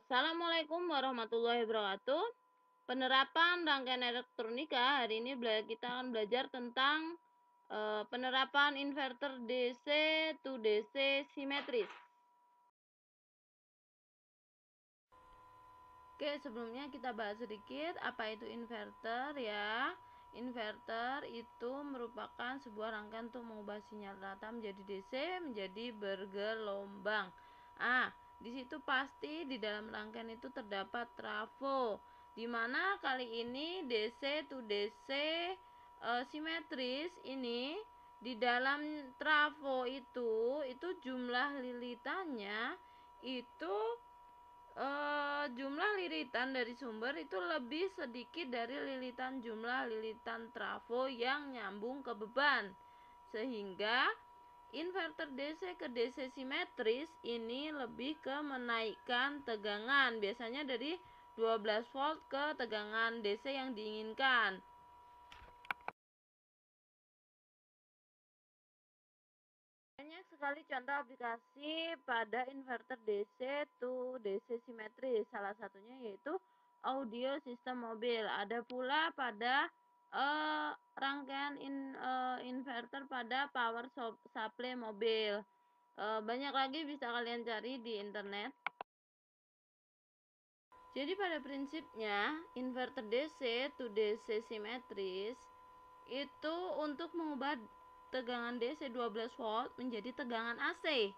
Assalamualaikum warahmatullahi wabarakatuh. Penerapan rangkaian elektronika. Hari ini kita akan belajar tentang penerapan inverter DC to DC simetris. Oke, sebelumnya kita bahas sedikit apa itu inverter ya. Inverter itu merupakan sebuah rangkaian untuk mengubah sinyal data menjadi DC menjadi bergelombang. Di situ pasti di dalam rangkaian itu terdapat trafo, di mana kali ini DC to DC simetris ini di dalam trafo itu jumlah lilitannya itu jumlah lilitan dari sumber itu lebih sedikit dari jumlah lilitan trafo yang nyambung ke beban, sehingga inverter DC ke DC simetris ini lebih ke menaikkan tegangan, biasanya dari 12 volt ke tegangan DC yang diinginkan. Banyak sekali contoh aplikasi pada inverter DC to DC simetris. Salah satunya yaitu audio sistem mobil. Ada pula pada rangkaian inverter pada power supply mobil. Banyak lagi bisa kalian cari di internet. Jadi pada prinsipnya inverter DC to DC simetris itu untuk mengubah tegangan DC 12 volt menjadi tegangan AC.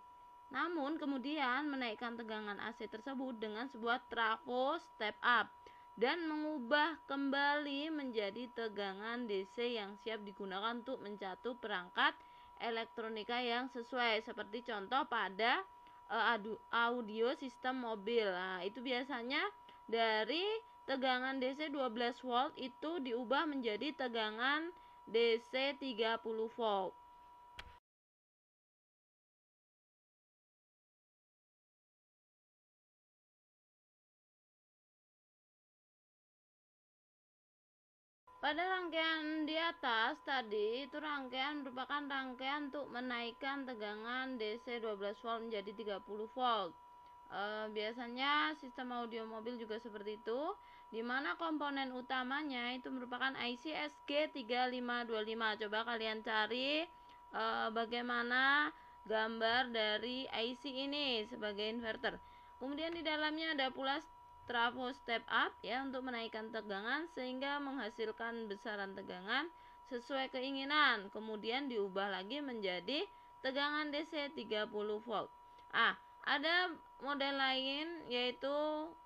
Namun kemudian menaikkan tegangan AC tersebut dengan sebuah trafo step up dan mengubah kembali menjadi tegangan DC yang siap digunakan untuk mencatu perangkat elektronika yang sesuai, seperti contoh pada audio sistem mobil. Itu biasanya dari tegangan DC 12 volt itu diubah menjadi tegangan DC 30 volt. Pada rangkaian di atas tadi itu merupakan rangkaian untuk menaikkan tegangan DC 12 volt menjadi 30 volt. Biasanya sistem audio mobil juga seperti itu, di mana komponen utamanya itu merupakan IC SG3525. Coba kalian cari bagaimana gambar dari IC ini sebagai inverter. Kemudian di dalamnya ada pula trafo step up ya, untuk menaikkan tegangan sehingga menghasilkan besaran tegangan sesuai keinginan. Kemudian diubah lagi menjadi tegangan DC 30 volt. Ada model lain yaitu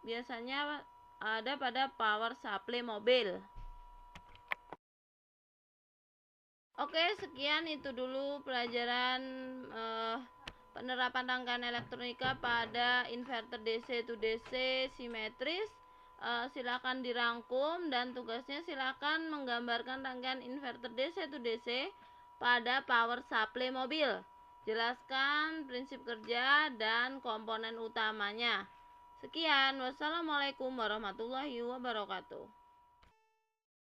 biasanya ada pada power supply mobil. Oke, sekian itu dulu pelajaran penerapan rangkaian elektronika pada inverter DC to DC simetris. Silakan dirangkum dan tugasnya silakan menggambarkan rangkaian inverter DC to DC pada power supply mobil. Jelaskan prinsip kerja dan komponen utamanya. Sekian, wassalamualaikum warahmatullahi wabarakatuh.